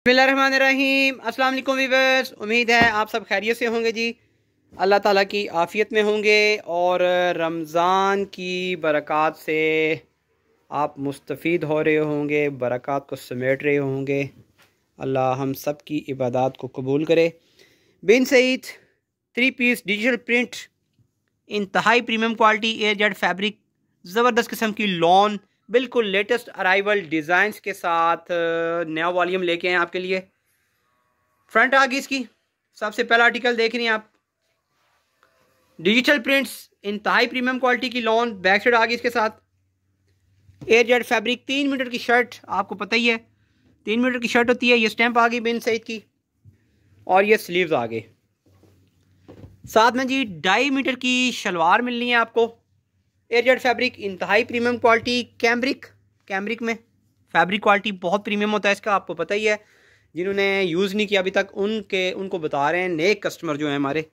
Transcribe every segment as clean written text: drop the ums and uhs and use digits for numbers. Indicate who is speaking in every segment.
Speaker 1: बिस्मिल्लाहिर्रहमानिर्रहीम। अस्सलाम वालेकुम वीवर्स, उम्मीद है आप सब खैरियत से होंगे जी। अल्लाह ताला की आफ़ियत में होंगे और रमज़ान की बरक़ात से आप मुस्तफ़ीद हो रहे होंगे, बरक़ात को समेट रहे होंगे। अल्लाह हम सब की इबादत को कबूल करे। बिन सईद 3 पीस डिजिटल प्रिंट, इंतहाई प्रीमियम क्वालिटी एयरजेट फैब्रिक, ज़बरदस्त किस्म की लॉन, बिल्कुल लेटेस्ट अराइवल डिज़ाइंस के साथ नया वॉल्यूम लेके आए आपके लिए। फ्रंट आ गई इसकी, सबसे पहला आर्टिकल देख रही हैं आप, डिजिटल प्रिंट्स, इंतहाई प्रीमियम क्वालिटी की लॉन। बैक साइड आ गई इसके साथ एयरजेट फैब्रिक, 3 मीटर की शर्ट, आपको पता ही है 3 मीटर की शर्ट होती है। ये स्टैंप आ गई बिन सईद की और ये स्लीव्स आ गए। साथ में जी 2.5 मीटर की शलवार मिलनी है आपको। एयरजेट फैब्रिक, इंतहाई प्रीमियम क्वालिटी, कैमरिक में फैब्रिक क्वालिटी बहुत प्रीमियम होता है इसका, आपको पता ही है। जिन्होंने यूज़ नहीं किया अभी तक उनको बता रहे हैं, नए कस्टमर जो हैं हमारे,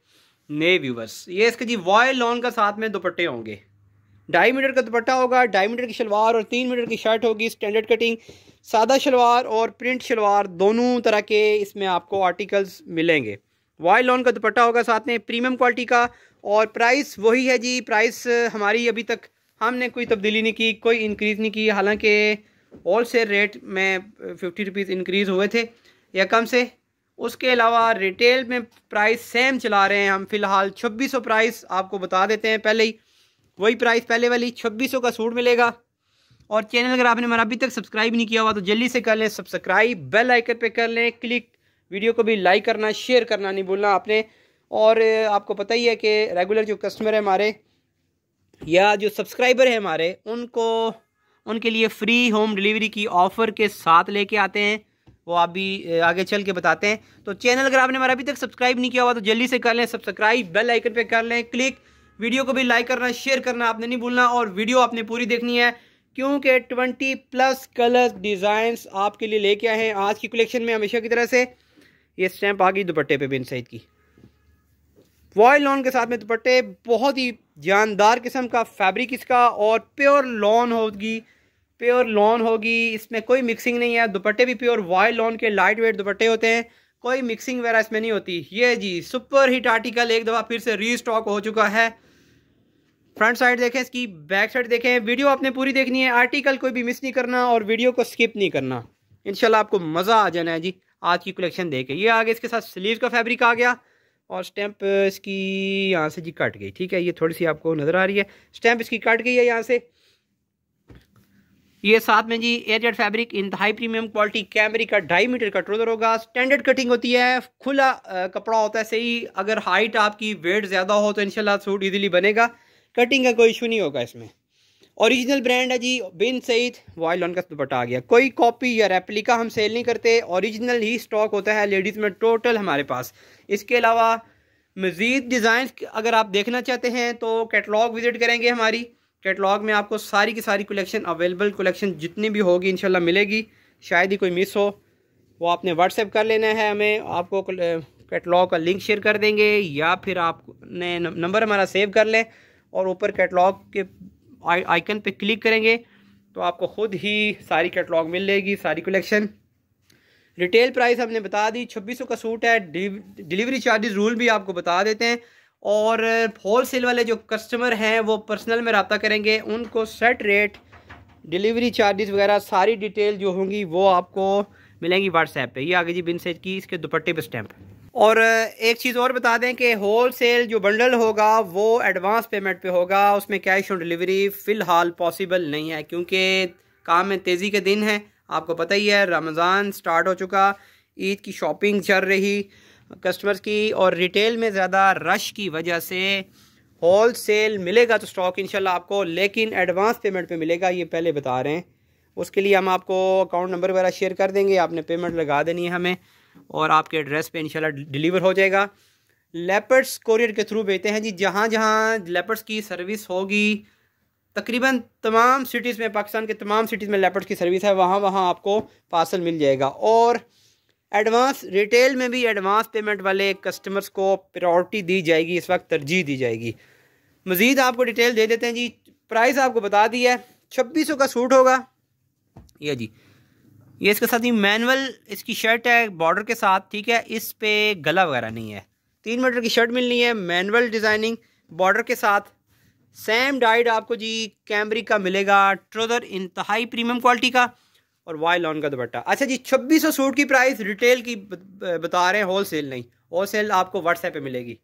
Speaker 1: नए व्यूवर्स। ये इसके जी वॉयल लॉन का साथ में दुपट्टे होंगे। 2.5 मीटर का दुपट्टा होगा, 2.5 मीटर की शलवार और 3 मीटर की शर्ट होगी। स्टैंडर्ड कटिंग, सादा शलवार और प्रिंट शलवार, दोनों तरह के इसमें आपको आर्टिकल्स मिलेंगे। वॉयल लॉन का दुपट्टा होगा साथ में, प्रीमियम क्वालिटी का। और प्राइस वही है जी, प्राइस हमारी अभी तक हमने कोई तब्दीली नहीं की, कोई इंक्रीज़ नहीं की। हालांकि होल सेल रेट में 50 रुपीज़ इंक्रीज़ हुए थे या कम से। उसके अलावा रिटेल में प्राइस सेम चला रहे हैं हम फ़िलहाल। 2600 प्राइस आपको बता देते हैं पहले ही, वही प्राइस पहले वाली 2600 का सूट मिलेगा। और चैनल अगर आपने हमारा अभी तक सब्सक्राइब नहीं किया हुआ तो जल्दी से कर लें सब्सक्राइब, बेल आइकन पे कर लें क्लिक, वीडियो को भी लाइक करना, शेयर करना नहीं भूलना आपने। और आपको पता ही है कि रेगुलर जो कस्टमर है हमारे या जो सब्सक्राइबर है हमारे, उनके लिए फ्री होम डिलीवरी की ऑफ़र के साथ लेके आते हैं, वो आप भी आगे चल के बताते हैं। तो चैनल अगर आपने हमारा अभी तक सब्सक्राइब नहीं किया हुआ तो जल्दी से कर लें सब्सक्राइब, बेल आइकन पे कर लें क्लिक, वीडियो को भी लाइक करना, शेयर करना आपने नहीं भूलना। और वीडियो आपने पूरी देखनी है क्योंकि 20+ कलर्स डिज़ाइंस आपके लिए लेके आए हैं आज की कलेक्शन में। हमेशा की तरह से ये स्टैंप आ गई दुपट्टे पे बिन सईद की, वॉयल लॉन के साथ में दुपट्टे, बहुत ही जानदार किस्म का फैब्रिक इसका। और प्योर लॉन होगी, इसमें कोई मिक्सिंग नहीं है। दुपट्टे भी प्योर वॉयल लॉन के लाइट वेट दुपट्टे होते हैं, कोई मिक्सिंग वगैरह इसमें नहीं होती। ये जी सुपर हिट आर्टिकल एक दफ़ा फिर से रीस्टॉक हो चुका है। फ्रंट साइड देखें इसकी, बैक साइड देखें। वीडियो आपने पूरी देखनी है, आर्टिकल कोई भी मिस नहीं करना और वीडियो को स्किप नहीं करना। इंशाल्लाह आपको मज़ा आ जाना है जी आज की कलेक्शन देख के। ये आगे इसके साथ स्लीव का फैब्रिक आ गया और स्टैंप इसकी यहाँ से जी कट गई, ठीक है। ये थोड़ी सी आपको नज़र आ रही है, स्टैंप इसकी कट गई है यहाँ से। ये साथ में जी एयरजेट फैब्रिक, इंतहाई प्रीमियम क्वालिटी, कैमरिक का 2.5 मीटर का ट्राउजर होगा। स्टैंडर्ड कटिंग होती है, खुला कपड़ा होता है सही। अगर हाइट आपकी वेट ज़्यादा हो तो इंशाल्लाह सूट इजीली बनेगा, कटिंग का कोई इशू नहीं होगा इसमें। ओरिजिनल ब्रांड है जी बिन सईद। वॉयल लॉन का दुपट्टा आ गया, कोई कॉपी या रेप्लिका हम सेल नहीं करते, ओरिजिनल ही स्टॉक होता है लेडीज़ में टोटल हमारे पास। इसके अलावा मज़ीद डिज़ाइन अगर आप देखना चाहते हैं तो कैटलॉग विज़िट करेंगे हमारी। कैटलॉग में आपको सारी की सारी कलेक्शन, अवेलेबल कलेक्शन जितनी भी होगी इंशाल्लाह मिलेगी। शायद ही कोई मिस हो, वो आपने व्हाट्सएप कर लेना है हमें, आपको कैटलॉग का लिंक शेयर कर देंगे या फिर आपने नंबर हमारा सेव कर लें और ऊपर कैटलॉग के आइकन पे क्लिक करेंगे तो आपको खुद ही सारी कैटलॉग मिल जाएगी, सारी कलेक्शन। रिटेल प्राइस हमने बता दी, 2600 का सूट है। डिलीवरी चार्जेस रूल भी आपको बता देते हैं। और होल सेल वाले जो कस्टमर हैं वो पर्सनल में रब्ता करेंगे, उनको सेट रेट, डिलीवरी चार्जेस वगैरह सारी डिटेल जो होंगी वो आपको मिलेंगी व्हाट्सएप पे। ये आगे जी बिन सईद की, इसके दुपट्टे पे स्टैंप। और एक चीज़ और बता दें कि होल सेल जो बंडल होगा वो एडवांस पेमेंट पे होगा, उसमें कैश ऑन डिलीवरी फ़िलहाल पॉसिबल नहीं है क्योंकि काम में तेज़ी के दिन हैं। आपको पता ही है रमज़ान स्टार्ट हो चुका, ईद की शॉपिंग चल रही कस्टमर्स की, और रिटेल में ज़्यादा रश की वजह से होल सेल मिलेगा तो स्टॉक इंशाल्लाह आपको, लेकिन एडवांस पेमेंट पे मिलेगा, ये पहले बता रहे हैं। उसके लिए हम आपको अकाउंट नंबर वगैरह शेयर कर देंगे, आपने पेमेंट लगा देनी है हमें और आपके एड्रेस पे इंशाल्लाह डिलीवर हो जाएगा। लेपर्ड्स कोरियर के थ्रू भेजते हैं जी, जहाँ जहाँ लेपर्ड्स की सर्विस होगी, तकरीबन तमाम सिटीज़ में, पाकिस्तान के तमाम सिटीज़ में लेपर्ड्स की सर्विस है, वहाँ वहाँ आपको पार्सल मिल जाएगा। और एडवांस रिटेल में भी एडवांस पेमेंट वाले कस्टमर्स को प्रायोरिटी दी जाएगी, इस वक्त तरजीह दी जाएगी। मज़ीद आपको डिटेल दे देते हैं जी, प्राइस आपको बता दी है, 2600 का सूट होगा। ये जी ये इसके साथ ही मैनुअल इसकी शर्ट है बॉर्डर के साथ, ठीक है। इस पे गला वगैरह नहीं है। 3 मीटर की शर्ट मिलनी है, मैनुअल डिज़ाइनिंग बॉर्डर के साथ। सेम डाइड आपको जी कैमरिक का मिलेगा, ट्रोजर इंतहाई प्रीमियम क्वालिटी का, और वाई लॉन का दुपट्टा। अच्छा जी 2600 सूट की प्राइस रिटेल की बता रहे हैं, होल सेल नहीं। होल सेल आपको व्हाट्सएप पे मिलेगी।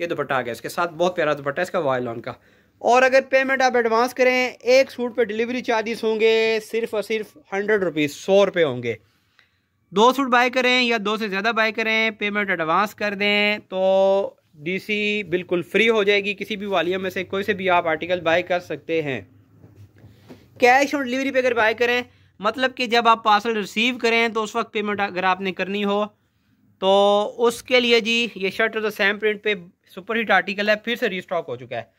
Speaker 1: ये दुपट्टा आ गया इसके साथ, बहुत प्यारा दुपट्टा इसका वाई लॉन का। और अगर पेमेंट आप एडवांस करें, एक सूट पे डिलीवरी चार्जेस होंगे सिर्फ और सिर्फ 100 रुपीज़, 100 रुपये होंगे। 2 सूट बाय करें या 2 से ज़्यादा बाय करें, पेमेंट एडवांस कर दें तो डीसी बिल्कुल फ्री हो जाएगी। किसी भी वालिया में से कोई से भी आप आर्टिकल बाय कर सकते हैं। कैश ऑन डिलीवरी पे अगर बाय करें, मतलब कि जब आप पार्सल रिसीव करें तो उस वक्त पेमेंट अगर आपने करनी हो तो उसके लिए जी ये शर्ट तो सैम प्रिंट पे सुपर हिट आर्टिकल है, फिर से रीस्टॉक हो चुका है।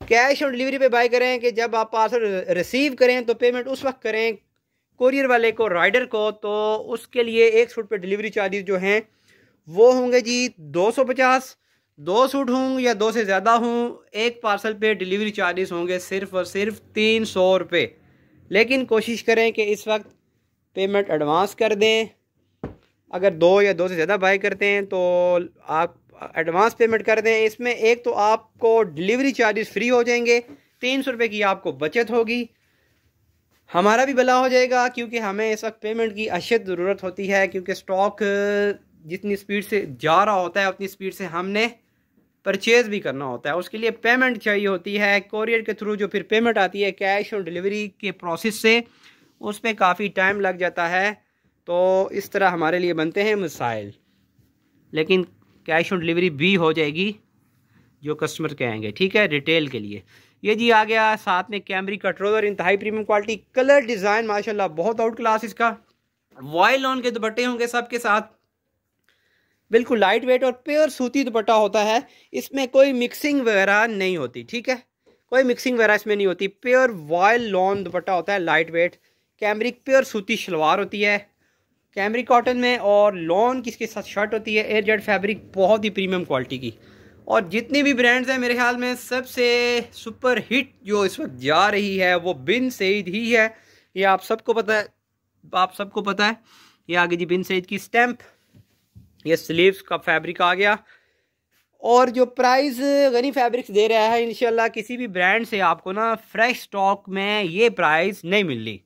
Speaker 1: कैश ऑन डिलीवरी पे बाय करें कि जब आप पार्सल रिसीव करें तो पेमेंट उस वक्त करें कोरियर वाले को, राइडर को। तो उसके लिए एक सूट पे डिलीवरी चार्जेस जो हैं वो होंगे जी 250। 2 सूट हों या 2 से ज़्यादा हों, एक पार्सल पे डिलीवरी चार्जेस होंगे सिर्फ और सिर्फ 300 रुपये। लेकिन कोशिश करें कि इस वक्त पेमेंट एडवांस कर दें। अगर 2 या 2 से ज़्यादा बाय करते हैं तो आप एडवांस पेमेंट कर दें। इसमें एक तो आपको डिलीवरी चार्जेस फ्री हो जाएंगे, 300 रुपये की आपको बचत होगी, हमारा भी भला हो जाएगा, क्योंकि हमें इस वक्त पेमेंट की अशद ज़रूरत होती है। क्योंकि स्टॉक जितनी स्पीड से जा रहा होता है उतनी स्पीड से हमने परचेज़ भी करना होता है, उसके लिए पेमेंट चाहिए होती है। कोरियर के थ्रू जो फिर पेमेंट आती है कैश ऑन डिलीवरी के प्रोसेस से, उस पर काफ़ी टाइम लग जाता है। तो इस तरह हमारे लिए बनते हैं मसाइल। लेकिन कैश ऑन डिलीवरी भी हो जाएगी जो कस्टमर कहेंगे, ठीक है, रिटेल के लिए। ये जी आ गया साथ में कैमरिक का ट्रोजर, इंतहाई प्रीमियम क्वालिटी, कलर डिज़ाइन माशाल्लाह बहुत आउट क्लास इसका। वाई लॉन के दुपट्टे होंगे सबके साथ, बिल्कुल लाइट वेट और प्योर सूती दुपट्टा होता है। इसमें कोई मिक्सिंग वगैरह नहीं होती, ठीक है, कोई मिक्सिंग वगैरह इसमें नहीं होती। प्योर वाई लॉन दुपट्टा होता है, लाइट वेट। कैमरिक प्योर सूती शलवार होती है कैमरिक कॉटन में, और लॉन की इसके साथ शर्ट होती है एयर जेट फैब्रिक, बहुत ही प्रीमियम क्वालिटी की। और जितनी भी ब्रांड्स हैं मेरे ख्याल में सबसे सुपर हिट जो इस वक्त जा रही है वो बिन सईद ही है। ये आप सबको पता है, आप सबको पता है। ये आगे जी बिन सईद की स्टैंप, ये स्लीव्स का फैब्रिक आ गया। और जो प्राइस गनी फैब्रिक्स दे रहा है, इंशाल्लाह किसी भी ब्रांड से आपको ना फ्रेश स्टॉक में ये प्राइस नहीं मिल रही।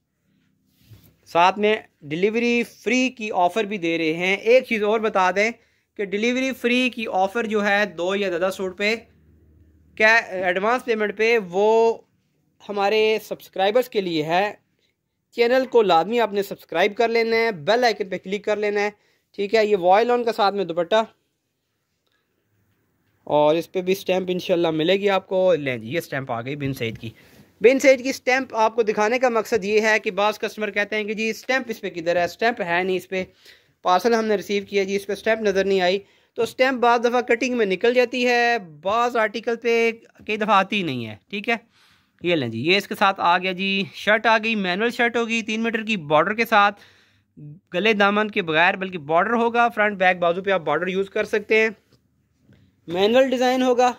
Speaker 1: साथ में डिलीवरी फ्री की ऑफ़र भी दे रहे हैं। एक चीज़ और बता दें कि डिलीवरी फ्री की ऑफ़र जो है 2 या ज़्यादा सूट पे क्या एडवांस पेमेंट पे, वो हमारे सब्सक्राइबर्स के लिए है। चैनल को लाजमी आपने सब्सक्राइब कर लेना है, बेल आइकन पे क्लिक कर लेना है, ठीक है। ये वॉयल ऑन का साथ में दुपट्टा, और इस पर भी स्टैंप इंशाल्लाह मिलेगी आपको। लें जी ये स्टैंप आ गई बिन सईद की। बिन सईद की स्टैंप आपको दिखाने का मकसद ये है कि बाज़ कस्टमर कहते हैं कि जी स्टैंप इस पर किधर है, स्टैंप है नहीं इस पर, पार्सल हमने रिसीव किया जी इस पर स्टैंप नज़र नहीं आई। तो स्टैंप बाज़ दफ़ा कटिंग में निकल जाती है, बाज़ आर्टिकल पे कई दफ़ा आती नहीं है, ठीक है। ये लें जी, ये इसके साथ आ गया जी शर्ट आ गई, मैनुअल शर्ट होगी 3 मीटर की बॉर्डर के साथ, गले दामन के बगैर बल्कि बॉर्डर होगा, फ्रंट बैक बाजू पे आप बॉर्डर यूज़ कर सकते हैं। मैनुअल डिज़ाइन होगा,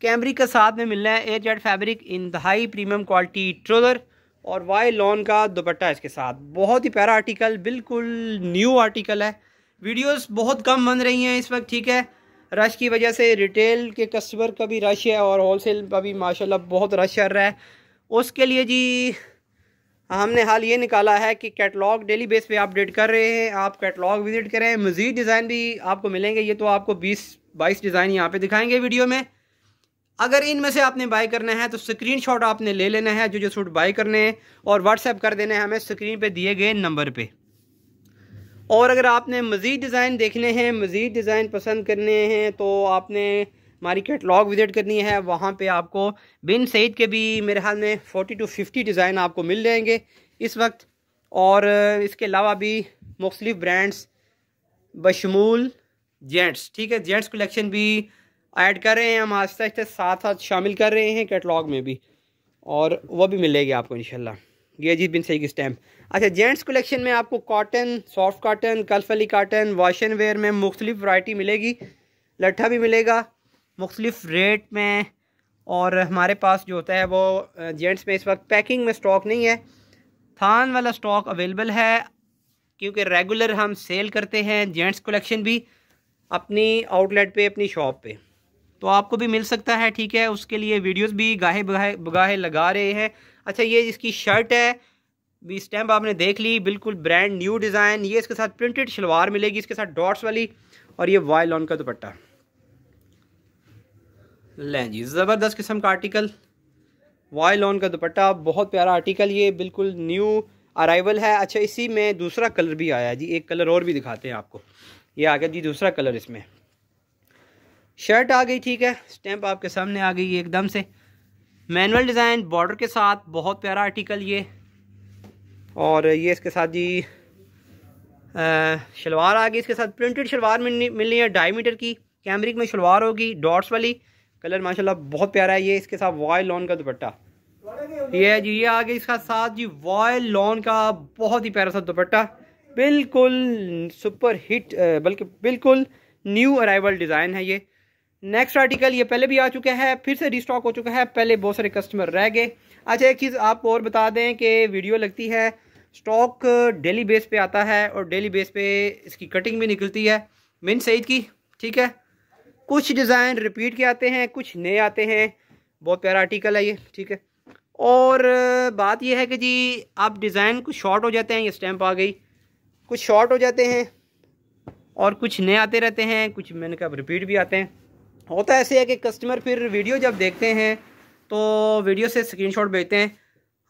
Speaker 1: कैमरिक का साथ में मिलना है एयर जेट फैब्रिक, इंतहाई प्रीमियम क्वालिटी ट्रोजर, और वाई लॉन का दुपट्टा इसके साथ। बहुत ही प्यारा आर्टिकल, बिल्कुल न्यू आर्टिकल है। वीडियोस बहुत कम बन रही हैं इस वक्त, ठीक है, रश की वजह से। रिटेल के कस्टमर का भी रश है और होलसेल का भी माशाल्लाह बहुत रश चल रहा है। उसके लिए जी हमने हाल ये निकाला है कि कैटलॉग डेली बेस पे अपडेट कर रहे हैं, आप कैटलॉग विजिट करें। मज़ीद डिज़ाइन भी आपको मिलेंगे, ये तो आपको 20-22 डिज़ाइन यहाँ पे दिखाएंगे वीडियो में। अगर इनमें से आपने बाय करना है तो स्क्रीनशॉट आपने ले लेना है जो सूट बाय करने हैं, और व्हाट्सएप कर देना है हमें स्क्रीन पे दिए गए नंबर पे। और अगर आपने मज़ीद डिज़ाइन देखने हैं, मज़ीद डिज़ाइन पसंद करने हैं, तो आपने हमारी कैटलॉग विज़िट करनी है। वहाँ पे आपको बिन सईद के भी मेरे ख्याल में 40 to 50 डिज़ाइन आपको मिल जाएंगे इस वक्त। और इसके अलावा भी मुख्तलिफ ब्रांड्स बशमूल जेंट्स, ठीक है, जेंट्स कलेक्शन भी ऐड कर रहे हैं हम, आहिस्ता आहिस्ता साथ साथ शामिल कर रहे हैं कैटलॉग में भी, और वो भी मिलेगी आपको इंशाल्लाह। ये जी बिन सईद की स्टैम्प। अच्छा, जेंट्स कलेक्शन में आपको कॉटन, सॉफ्ट कॉटन, कलफली कॉटन, वॉशन वेयर में मुख्तलिफ वैरायटी मिलेगी, लट्ठा भी मिलेगा मुख्तलिफ रेट में। और हमारे पास जो होता है वो जेंट्स में इस वक्त पैकिंग में स्टॉक नहीं है, थान वाला स्टॉक अवेलेबल है। क्योंकि रेगुलर हम सेल करते हैं जेंट्स कलेक्शन भी अपनी आउटलेट पे, अपनी शॉप पे, तो आपको भी मिल सकता है। ठीक है, उसके लिए वीडियोस भी गाहे बगाहे लगा रहे हैं। अच्छा, ये इसकी शर्ट है, भी स्टैम्प आपने देख ली, बिल्कुल ब्रांड न्यू डिज़ाइन। ये इसके साथ प्रिंटेड शलवार मिलेगी, इसके साथ डॉट्स वाली, और ये वाई लॉन का दुपट्टा। लें जी, ज़बरदस्त किस्म का आर्टिकल, वाई लॉन का दुपट्टा, बहुत प्यारा आर्टिकल, ये बिल्कुल न्यू अराइवल है। अच्छा, इसी में दूसरा कलर भी आया जी, एक कलर और भी दिखाते हैं आपको। ये आ गया जी दूसरा कलर, इसमें शर्ट आ गई। ठीक है, स्टैम्प आपके सामने आ गई एकदम से, मैनुअल डिज़ाइन बॉर्डर के साथ, बहुत प्यारा आर्टिकल ये। और ये इसके साथ जी शलवार आ गई, इसके साथ प्रिंटेड शलवार मिलनी है 2.5 मीटर की, कैमरिक में शलवार होगी, डॉट्स वाली, कलर माशाल्लाह बहुत प्यारा है ये। इसके साथ वाई लॉन का दुपट्टा ये है जी, ये आ गई इसका साथ जी वाई लॉन का बहुत ही प्यारा सा दुपट्टा, बिल्कुल सुपर हिट, बल्कि बिल्कुल न्यू अराइवल डिज़ाइन है ये। नेक्स्ट आर्टिकल ये पहले भी आ चुका है, फिर से रिस्टॉक हो चुका है, पहले बहुत सारे कस्टमर रह गए। अच्छा, एक चीज़ आपको और बता दें कि वीडियो लगती है, स्टॉक डेली बेस पे आता है और डेली बेस पे इसकी कटिंग भी निकलती है मिन सईद की। ठीक है, कुछ डिज़ाइन रिपीट के आते हैं, कुछ नए आते हैं, बहुत प्यारा आर्टिकल है ये। ठीक है, और बात यह है कि जी आप डिज़ाइन कुछ शॉर्ट हो जाते हैं, ये स्टैम्प आ गई, कुछ शॉर्ट हो जाते हैं और कुछ नए आते रहते हैं, कुछ मैंने कहा रिपीट भी आते हैं। होता ऐसे है कि कस्टमर फिर वीडियो जब देखते हैं तो वीडियो से स्क्रीनशॉट भेजते हैं,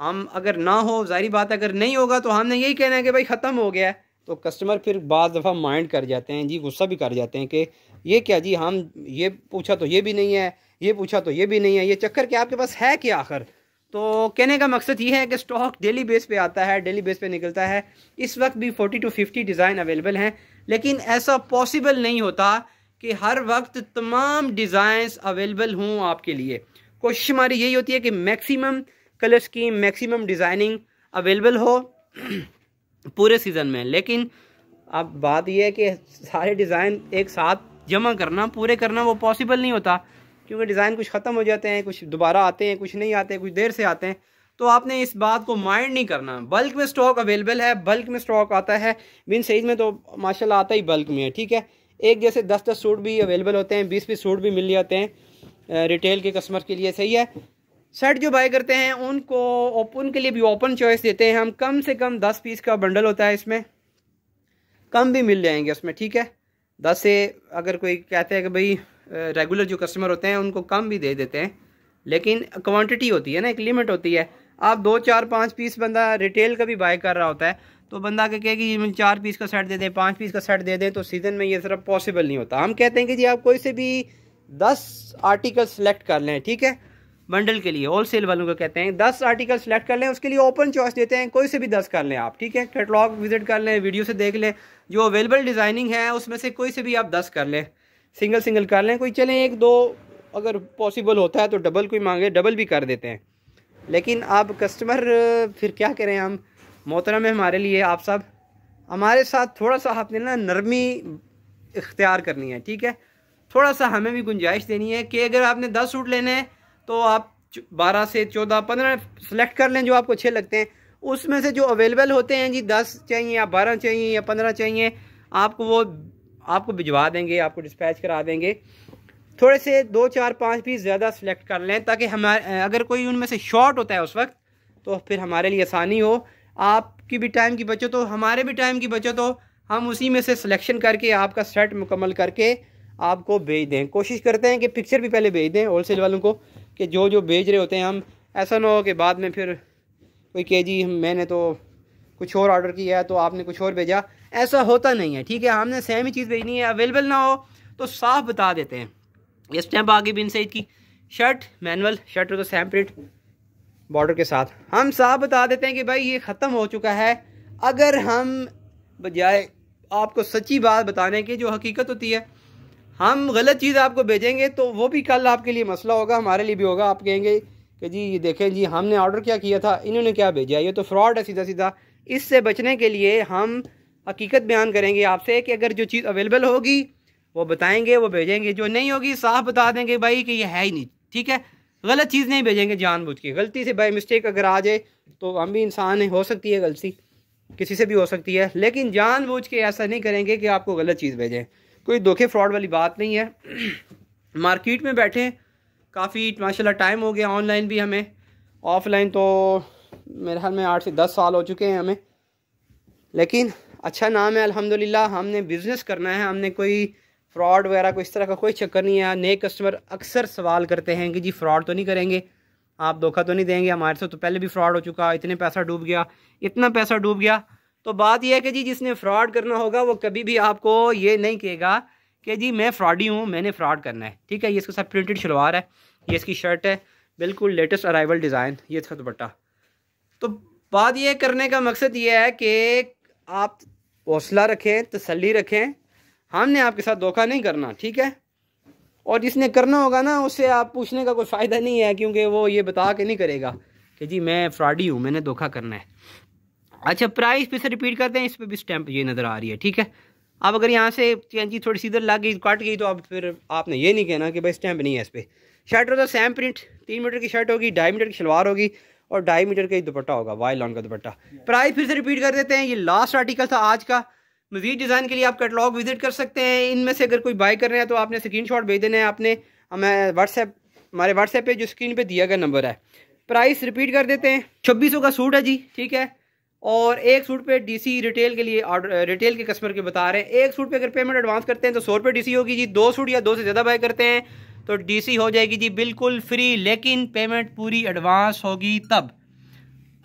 Speaker 1: हम अगर ना हो, जाहिर बात अगर नहीं होगा तो हमने यही कहना है कि भाई ख़त्म हो गया है, तो कस्टमर फिर बाज़ दफ़ा माइंड कर जाते हैं जी, गुस्सा भी कर जाते हैं कि ये क्या जी, हम ये पूछा तो ये भी नहीं है, ये पूछा तो ये भी नहीं है, ये चक्कर क्या आपके पास है क्या आखिर। तो कहने का मकसद ये है कि स्टॉक डेली बेस पे आता है, डेली बेस पे निकलता है। इस वक्त भी 40 to 50 डिज़ाइन अवेलेबल हैं, लेकिन ऐसा पॉसिबल नहीं होता कि हर वक्त तमाम डिज़ाइंस अवेलेबल हों आपके लिए। कोशिश हमारी यही होती है कि maximum colour scheme, maximum designing available हो पूरे सीज़न में। लेकिन अब बात यह है कि सारे डिज़ाइन एक साथ जमा करना, पूरे करना वो पॉसिबल नहीं होता, क्योंकि डिज़ाइन कुछ ख़त्म हो जाते हैं, कुछ दोबारा आते हैं, कुछ नहीं आते, कुछ देर से आते हैं। तो आपने इस बात को माइंड नहीं करना। बल्क में स्टॉक अवेलेबल है, बल्क में स्टॉक आता है, बिन सईद में तो माशाल्लाह आता ही बल्क में है। ठीक है, एक जैसे 10-10 सूट भी अवेलेबल होते हैं, 20-20 सूट भी मिल जाते हैं रिटेल के कस्टमर के लिए। सही है, सेट जो बाय करते हैं उनके लिए भी ओपन चॉइस देते हैं हम, कम से कम 10 पीस का बंडल होता है, इसमें कम भी मिल जाएंगे उसमें। ठीक है, 10 से अगर कोई कहते हैं कि भाई रेगुलर जो कस्टमर होते हैं उनको कम भी दे देते हैं, लेकिन क्वांटिटी होती है ना, एक लिमिट होती है। आप 2, 4, 5 पीस बंदा रिटेल का भी बाय कर रहा होता है, तो बंदा के कहे कि 4 पीस का सेट दे दें, 5 पीस का सेट दे दें, तो सीज़न में ये सिर्फ पॉसिबल नहीं होता। हम कहते हैं कि जी आप कोई से भी 10 आर्टिकल सेलेक्ट कर लें। ठीक है, बंडल के लिए होल सेल वालों को कहते हैं 10 आर्टिकल सेलेक्ट कर लें, उसके लिए ओपन चॉइस देते हैं, कोई से भी 10 कर लें आप। ठीक है, कैटलॉग विजिट कर लें, वीडियो से देख लें, जो अवेलेबल डिज़ाइनिंग है उसमें से कोई से भी आप 10 कर लें, सिंगल सिंगल कर लें। कोई चलें 1-2 अगर पॉसिबल होता है तो डबल कोई मांगे, डबल भी कर देते हैं। लेकिन अब कस्टमर फिर क्या करें, हम मोहतरम है हमारे लिए, आप सब हमारे साथ थोड़ा सा आपने ना नरमी इख्तियार करनी है। ठीक है, थोड़ा सा हमें भी गुंजाइश देनी है कि अगर आपने 10 सूट लेने हैं तो आप 12 से 14, 15 सेलेक्ट कर लें जो आपको अच्छे लगते हैं। उसमें से जो अवेलेबल होते हैं जी 10 चाहिए या 12 चाहिए या 15 चाहिए, आपको वो आपको भिजवा देंगे, आपको डिस्पैच करा देंगे। थोड़े से 2, 4, 5 पीस ज़्यादा सेलेक्ट कर लें, ताकि हमारे अगर कोई उनमें से शॉर्ट होता है उस वक्त तो फिर हमारे लिए आसानी हो, आपकी भी टाइम की बचत हो, हमारे भी टाइम की बचत हो। हम उसी में से सिलेक्शन करके आपका सेट मुकम्मल करके आपको भेज दें। कोशिश करते हैं कि पिक्चर भी पहले भेज दें होल सेल वालों को, कि जो जो भेज रहे होते हैं हम, ऐसा ना हो कि बाद में फिर कोई कहे जी मैंने तो कुछ और ऑर्डर किया है तो आपने कुछ और भेजा, ऐसा होता नहीं है। ठीक है, हमने सेम ही चीज़ भेजनी है, अवेलेबल ना हो तो साफ बता देते हैं। ये स्टैम्प आगे बिन सईद की शर्ट, मैनुअल शर्ट तो सैम प्रिंट बॉर्डर के साथ, हम साफ बता देते हैं कि भाई ये ख़त्म हो चुका है। अगर हम बजाय आपको सच्ची बात बताने की, जो हकीकत होती है, हम गलत चीज़ आपको भेजेंगे तो वो भी कल आपके लिए मसला होगा, हमारे लिए भी होगा। आप कहेंगे कि जी ये देखें जी हमने ऑर्डर क्या किया था, इन्होंने क्या भेजा, ये तो फ्रॉड है सीधा सीधा। इससे बचने के लिए हम हकीकत बयान करेंगे आपसे कि अगर जो चीज़ अवेलेबल होगी वो बताएंगे, वो भेजेंगे, जो नहीं होगी साफ बता देंगे भाई कि ये है ही नहीं। ठीक है, गलत चीज़ नहीं भेजेंगे जानबूझ के। गलती से बाय मिस्टेक अगर आ जाए तो हम भी इंसान हैं, हो सकती है गलती, किसी से भी हो सकती है, लेकिन जानबूझ के ऐसा नहीं करेंगे कि आपको गलत चीज़ भेजें। कोई धोखे फ्रॉड वाली बात नहीं है। मार्केट में बैठे काफ़ी माशाल्लाह टाइम हो गया, ऑनलाइन भी हमें, ऑफलाइन तो मेरे ख्याल में 8 से 10 साल हो चुके हैं हमें, लेकिन अच्छा नाम है अल्हम्दुलिल्लाह। हमने बिज़नेस करना है, हमने कोई फ़्रॉड वगैरह को इस तरह का कोई चक्कर नहीं है। नए कस्टमर अक्सर सवाल करते हैं कि जी फ़्रॉड तो नहीं करेंगे, आप धोखा तो नहीं देंगे, हमारे साथ तो पहले भी फ्रॉड हो चुका, इतने पैसा डूब गया, इतना पैसा डूब गया। तो बात यह है कि जी जिसने फ़्रॉड करना होगा वो कभी भी आपको ये नहीं कहेगा कि जी मैं फ्रॉडी हूँ, मैंने फ़्रॉड करना है। ठीक है, ये इसके साथ प्रिंटेड शलवार है, ये इसकी शर्ट है, बिल्कुल लेटेस्ट अराइवल डिज़ाइन, ये इसका दुपट्टा। तो बात ये करने का मकसद ये है कि आप हौसला रखें, तसल्ली रखें, हमने आपके साथ धोखा नहीं करना। ठीक है, और जिसने करना होगा ना उससे आप पूछने का कोई फ़ायदा नहीं है, क्योंकि वो ये बता के नहीं करेगा कि जी मैं फ्रॉडी हूँ, मैंने धोखा करना है। अच्छा, प्राइस पे से रिपीट करते हैं, इस पर भी स्टैंप ये नज़र आ रही है। ठीक है, अब अगर यहाँ से कैंची थोड़ी सी इधर लग गई, कट गई, तो अब फिर आपने ये नहीं कहना कि भाई स्टैंप नहीं है इस पर। शर्ट होगा सैम प्रिंट, 3 मीटर की शर्ट होगी, 2.5 मीटर की शलवार होगी और 2.5 मीटर का ही दुपट्टा होगा, वाई लॉन का दुपट्टा। प्राइस फिर से रिपीट कर देते हैं, ये लास्ट आर्टिकल था आज का। मज़ीद डिज़ाइन के लिए आप कैटलॉग विजिट कर सकते हैं। इनमें से अगर कोई बाय कर रहे हैं तो आपने स्क्रीनशॉट भेज देना है, आपने हमें व्हाट्सएप, हमारे व्हाट्सएप पे जो स्क्रीन पे दिया गया नंबर है। प्राइस रिपीट कर देते हैं, 2600 का सूट है जी। ठीक है, और एक सूट पे डीसी रिटेल के लिए ऑर्डर, रिटेल के कस्टमर के बता रहे हैं, एक सूट पे अगर पेमेंट एडवांस करते हैं तो 100 रुपये डीसी होगी जी। 2 सूट या 2 से ज़्यादा बाय करते हैं तो डीसी हो जाएगी जी बिल्कुल फ्री, लेकिन पेमेंट पूरी एडवांस होगी तब।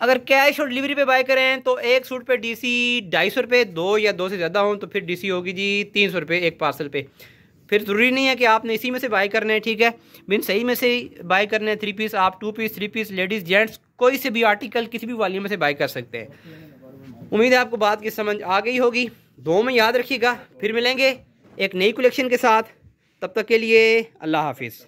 Speaker 1: अगर कैश और डिलीवरी पे बाय करें तो एक सूट पे डीसी 250 रुपये, 2 या 2 से ज़्यादा हो तो फिर डीसी होगी जी 300 रुपये एक पार्सल पे। फिर ज़रूरी नहीं है कि आपने इसी में से बाय करने हैं। ठीक है, बिन सही में से बाय करने हैं 3 पीस, आप 2 पीस, 3 पीस, लेडीज़ जेंट्स कोई से भी आर्टिकल किसी भी वॉल्यूम में से बाय कर सकते हैं। उम्मीद है आपको बात की समझ आ गई होगी। दो में याद रखिएगा, फिर मिलेंगे एक नई कलेक्शन के साथ, तब तक के लिए अल्लाह हाफिज़।